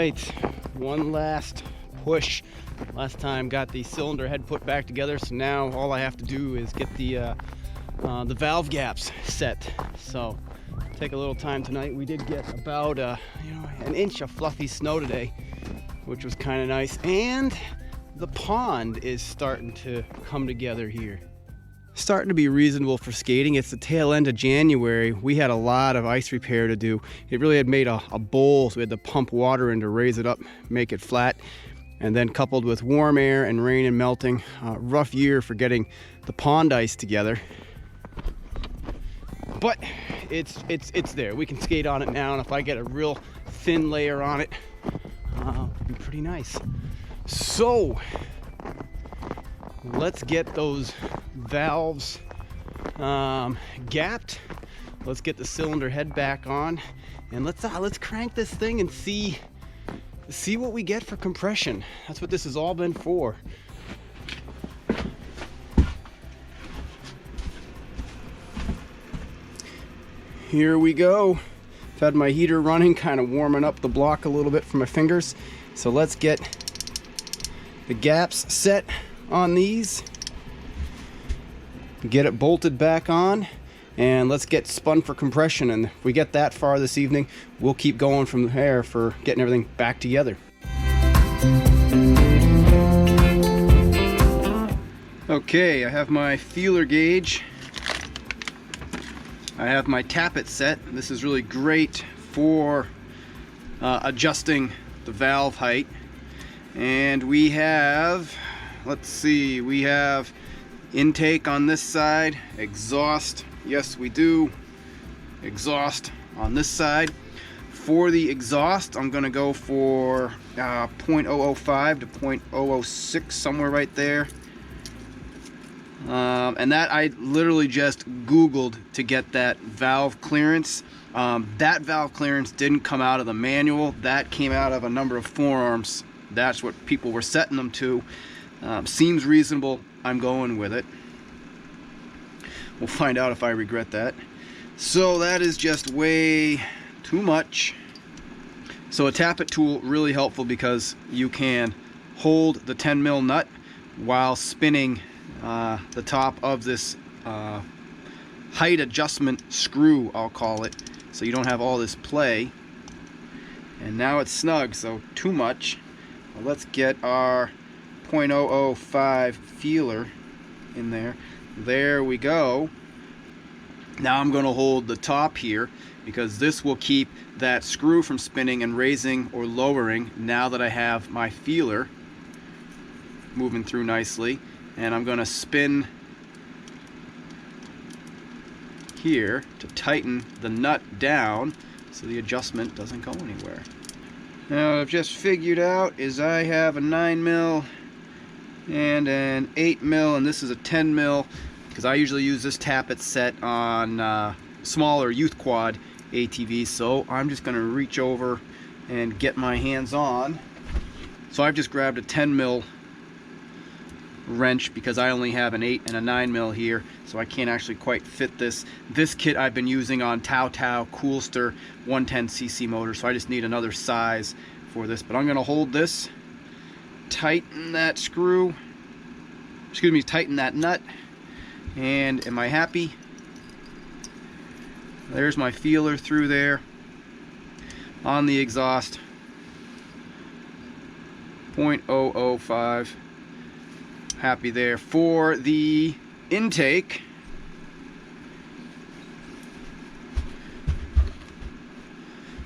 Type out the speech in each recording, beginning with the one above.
right, one last push. Last time got the cylinder head put back together, so now all I have to do is get the valve gaps set. So take a little time tonight. We did get about an inch of fluffy snow today, which was kind of nice, and the pond is starting to come together here. Starting to be reasonable for skating. It's the tail end of January. We had a lot of ice repair to do. It really had made a bowl, so we had to pump water in to raise it up, make it flat. And then coupled with warm air and rain and melting, rough year for getting the pond ice together. But it's there. We can skate on it now, and if I get a real thin layer on it, it'll be pretty nice. So let's get those valves gapped. Let's get the cylinder head back on, and let's crank this thing and see what we get for compression. That's what this has all been for. Here we go. I've had my heater running, kind of warming up the block a little bit for my fingers. So let's get the gaps set on these, get it bolted back on, and let's get spun for compression. And if we get that far this evening, we'll keep going from there for getting everything back together. Okay, I have my feeler gauge. I have my Tappet Set. This is really great for adjusting the valve height. And we have, let's see, we have intake on this side, exhaust, yes we do, exhaust on this side. For the exhaust, I'm gonna go for 0.005 to 0.006, somewhere right there. And that I literally just Googled to get that valve clearance. That valve clearance didn't come out of the manual, that came out of a number of forearms. That's what people were setting them to. Seems reasonable. I'm going with it. We'll find out if I regret that. So that is just way too much. So a tappet tool, really helpful because you can hold the 10 mil nut while spinning the top of this height adjustment screw, I'll call it, so you don't have all this play. And now it's snug, so too much. Let's get our 0.005 feeler in there. There we go. Now I'm going to hold the top here because this will keep that screw from spinning and raising or lowering now that I have my feeler moving through nicely. And I'm going to spin here to tighten the nut down so the adjustment doesn't go anywhere. Now what I've just figured out is I have a 9 mil and an 8 mil, and this is a 10 mil because I usually use this Tappet Set on smaller youth quad ATVs. So I'm just going to reach over and get my hands on. So I've just grabbed a 10 mil wrench because I only have an 8 and a 9 mil here, so I can't actually quite fit this. This kit I've been using on Tao Tao Coolster 110cc motor, so I just need another size for this. But I'm going to hold this, tighten that screw, excuse me, tighten that nut, and am I happy? There's my feeler through there on the exhaust, 0.005. Happy there. For the intake,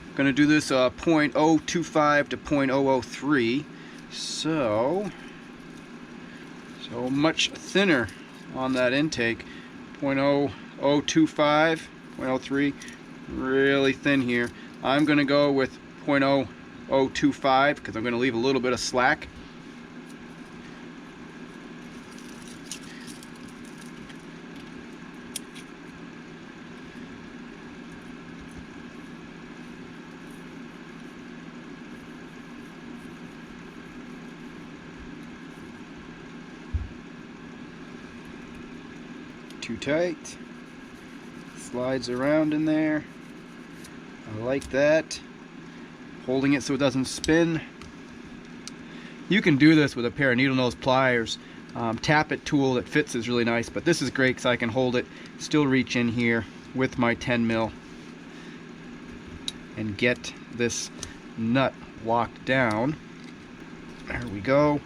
I'm going to do this 0.025 to 0.003, so much thinner on that intake. 0.0025, 0.03, really thin here. I'm going to go with 0.0025 because I'm going to leave a little bit of slack. Too tight, slides around in there. I like that. holding it so it doesn't spin. You can do this with a pair of needle nose pliers. Tappet tool that fits is really nice, but this is great because I can hold it, still reach in here with my 10 mil and get this nut locked down. There we go.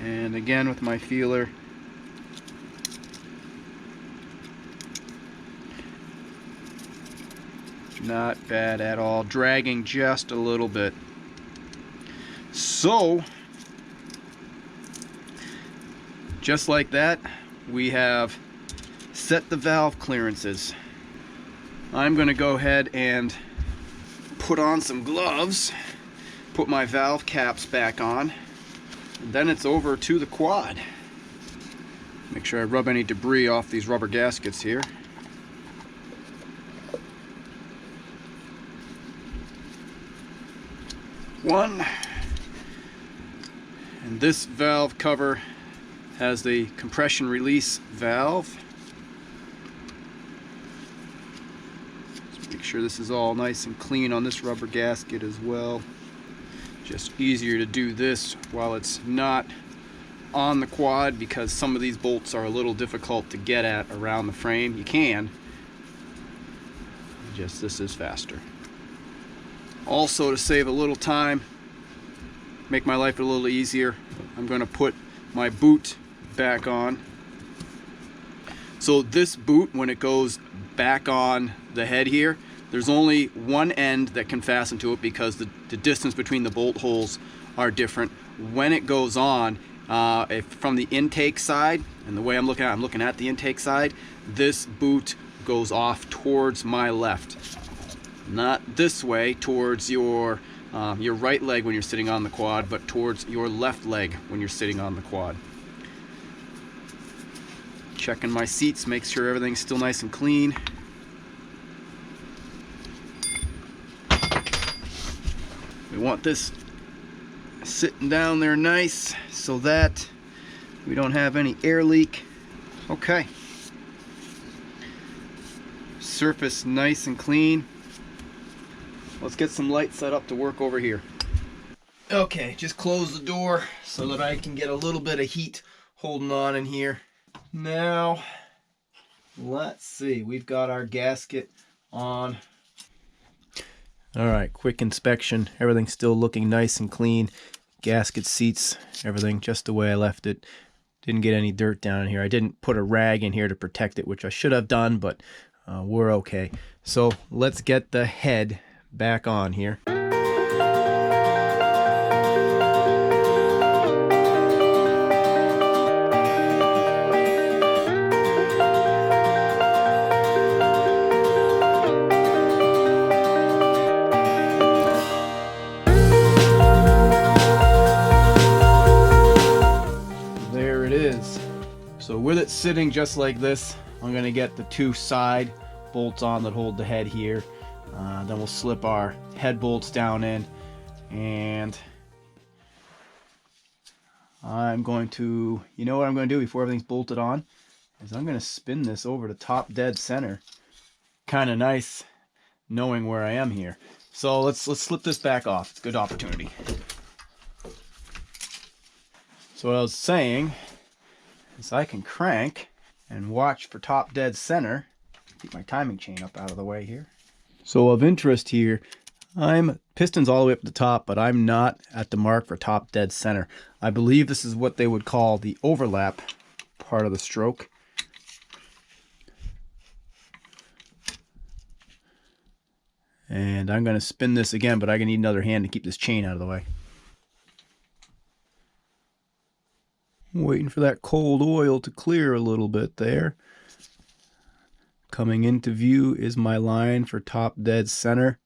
And again with my feeler, not bad at all, dragging just a little bit. So just like that, we have set the valve clearances. I'm going to go ahead and put on some gloves, put my valve caps back on, and then it's over to the quad. Make sure I rub any debris off these rubber gaskets here. One. And this valve cover has the compression release valve. Just make sure this is all nice and clean on this rubber gasket as well. Just easier to do this while it's not on the quad because some of these bolts are a little difficult to get at around the frame. You can, just this is faster. Also, to save a little time, make my life a little easier, I'm going to put my boot back on. So this boot, when it goes back on the head here, there's only one end that can fasten to it because the distance between the bolt holes are different. When it goes on, from the intake side, and the way I'm looking at the intake side, this boot goes off towards my left. Not this way towards your right leg when you're sitting on the quad, but towards your left leg when you're sitting on the quad. Checking my seats, make sure everything's still nice and clean. We want this sitting down there nice so that we don't have any air leak. Okay. Surface nice and clean. Let's get some lights set up to work over here. Okay, just close the door so that I can get a little bit of heat holding on in here. Now, let's see, we've got our gasket on. All right, quick inspection. Everything's still looking nice and clean. Gasket, seats, everything just the way I left it. Didn't get any dirt down in here. I didn't put a rag in here to protect it, which I should have done, but we're okay. So let's get the head back on here. There it is. So with it sitting just like this, I'm going to get the two side bolts on that hold the head here. Then we'll slip our head bolts down in, and I'm going to, you know what I'm going to do before everything's bolted on, is I'm going to spin this over to top dead center. Kind of nice knowing where I am here. So let's slip this back off. It's a good opportunity. So what I was saying is I can crank and watch for top dead center. Keep my timing chain up out of the way here. So of interest here, I'm pistons all the way up to the top, but I'm not at the mark for top dead center. I believe this is what they would call the overlap part of the stroke. And I'm going to spin this again, but I'm going to need another hand to keep this chain out of the way. Waiting for that cold oil to clear a little bit there. Coming into view is my line for top dead center.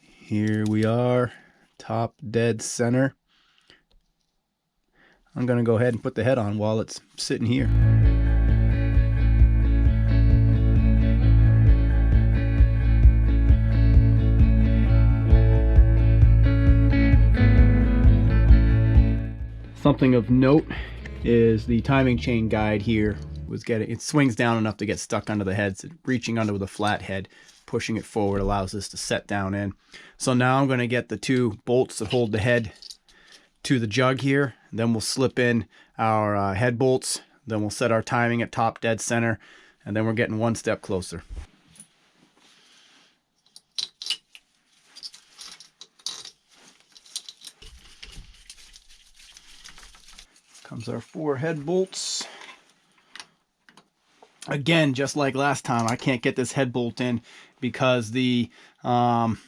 Here we are, top dead center. I'm going to go ahead and put the head on while it's sitting here. Something of note is the timing chain guide here was it swings down enough to get stuck under the head, so reaching under with a flat head pushing it forward allows this to set down in. So now I'm going to get the 2 bolts that hold the head to the jug here. Then we'll slip in our head bolts. Then we'll set our timing at top dead center. And then we're getting one step closer. Comes our 4 head bolts. Again, just like last time, I can't get this head bolt in because the the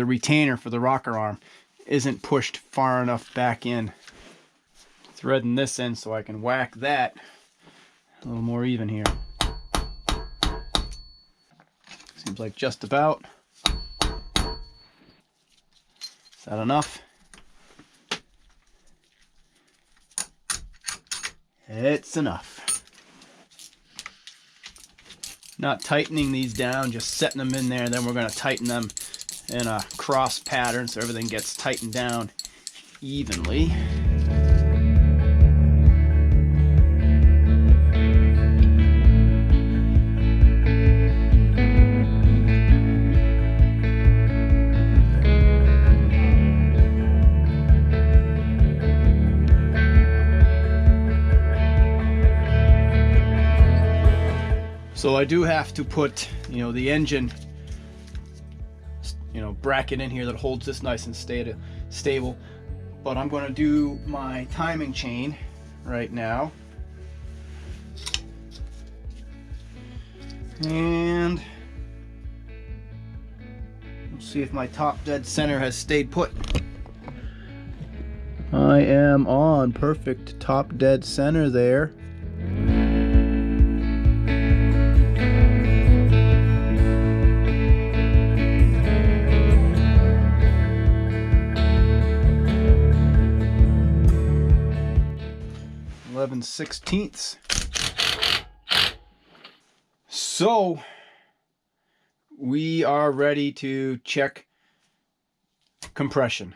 retainer for the rocker arm isn't pushed far enough back in. Threading this in so I can whack that a little more even here. Seems like just about. Is that enough? It's enough. Not tightening these down, just setting them in there, and then we're going to tighten them in a cross pattern so everything gets tightened down evenly. So I do have to put, the engine, bracket in here that holds this nice and stable. But I'm going to do my timing chain right now. And we'll see if my top dead center has stayed put. I am on perfect top dead center there. .11/16. So we are ready to check compression.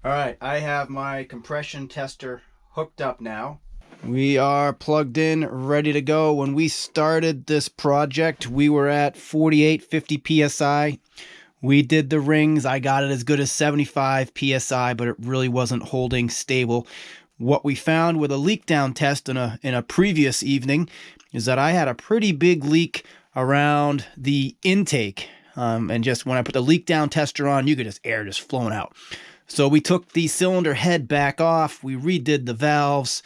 All right, I have my compression tester hooked up now. We are plugged in, ready to go. When we started this project, we were at 48-50 psi. We did the rings. I got it as good as 75 psi, but it really wasn't holding stable. What we found with a leak down test in a previous evening is that I had a pretty big leak around the intake. And just when I put the leak down tester on, you could just air just flowing out. So we took the cylinder head back off. We redid the valves.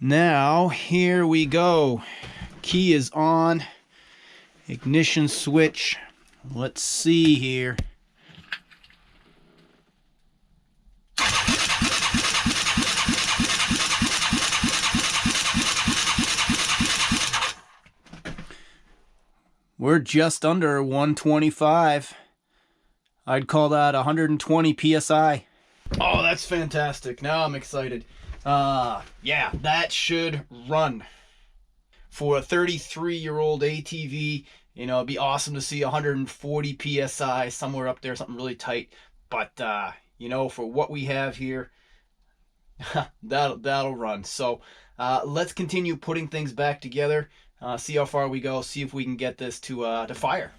Now, here we go. Key is on. Ignition switch. Let's see here. We're just under 125. I'd call that 120 psi. Oh, that's fantastic. Now I'm excited. Yeah, that should run. For a 33-year-old ATV, it'd be awesome to see 140 psi somewhere up there, something really tight. But, for what we have here, that'll run. So, let's continue putting things back together, see how far we go, see if we can get this to fire.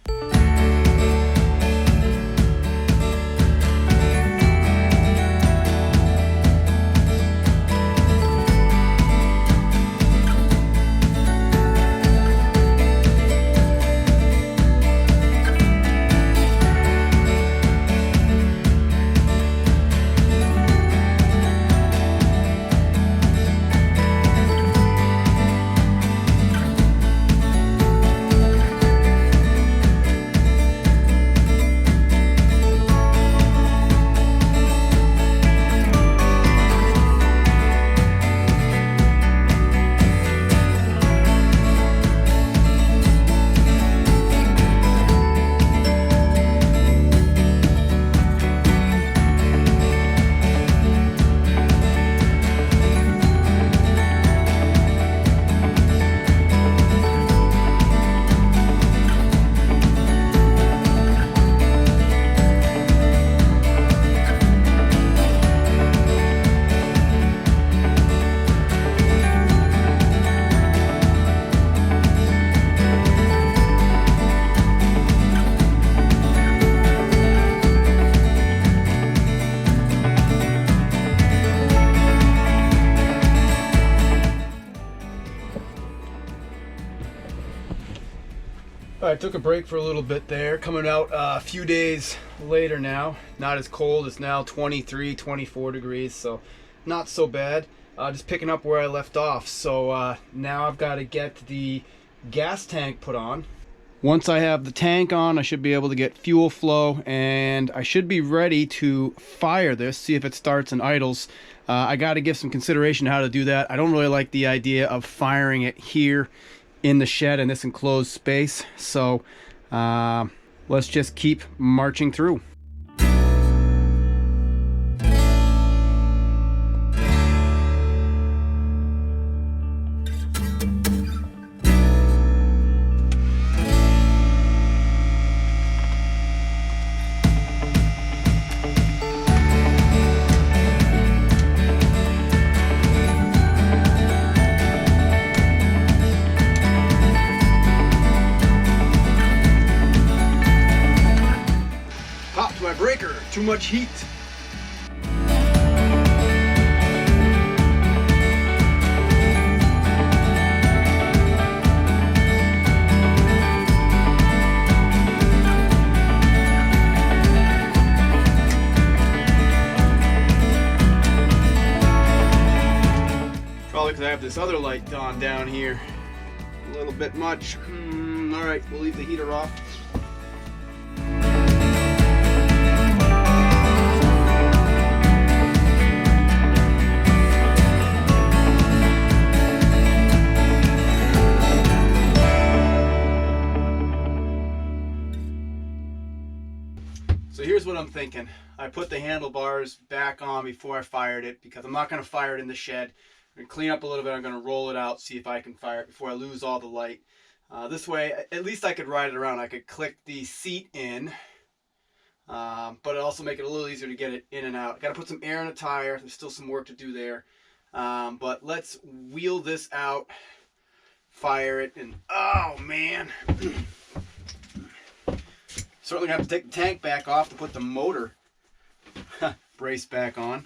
I took a break for a little bit there. Coming out a few days later now. Not as cold. It's now 23, 24 degrees, so not so bad. Just picking up where I left off. So now I've got to get the gas tank put on. Once I have the tank on, I should be able to get fuel flow, and I should be ready to fire this, see if it starts and idles. I got to give some consideration to how to do that. I don't really like the idea of firing it here in the shed in this enclosed space, so let's just keep marching through. My breaker, too much heat. Probably because I have this other light on down here. A little bit much. All right, we'll leave the heater off. So here's what I'm thinking. I put the handlebars back on before I fired it because I'm not going to fire it in the shed. I'm going to clean up a little bit. I'm going to roll it out, see if I can fire it before I lose all the light. This way, at least I could ride it around. I could click the seat in, but it also make it a little easier to get it in and out. Got to put some air in a tire. There's still some work to do there. But let's wheel this out, fire it, and oh man. Certainly gonna have to take the tank back off to put the motor brace back on.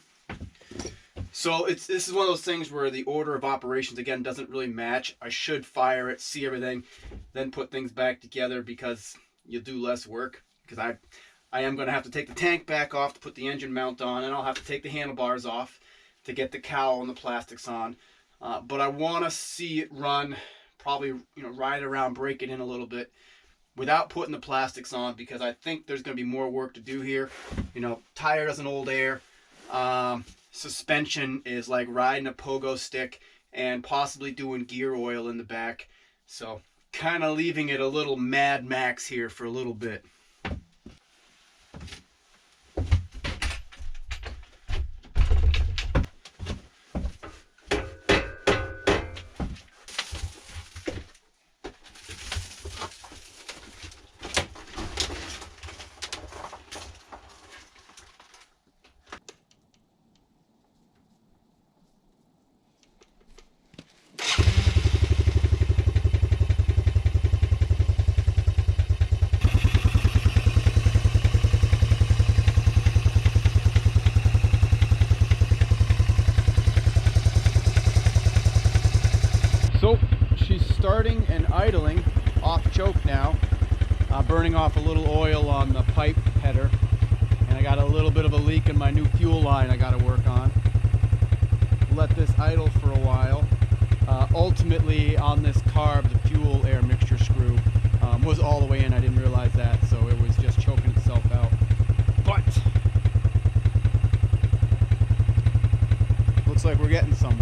So this is one of those things where the order of operations again doesn't really match. I should fire it, see everything, then put things back together because you'll do less work. Because I am gonna have to take the tank back off to put the engine mount on, and I'll have to take the handlebars off to get the cowl and the plastics on. But I want to see it run, probably ride around, break it in a little bit, without putting the plastics on, because I think there's going to be more work to do here. Tire doesn't hold air. Suspension is like riding a pogo stick, and possibly doing gear oil in the back. So kind of leaving it a little Mad Max here for a little bit. So she's starting and idling off choke now, burning off a little oil on the pipe header, and I got a little bit of a leak in my new fuel line I got to work on. Let this idle for a while. Ultimately on this carb, the fuel air mixture screw was all the way in. I didn't realize that, so it was just choking itself out. But looks like we're getting somewhere.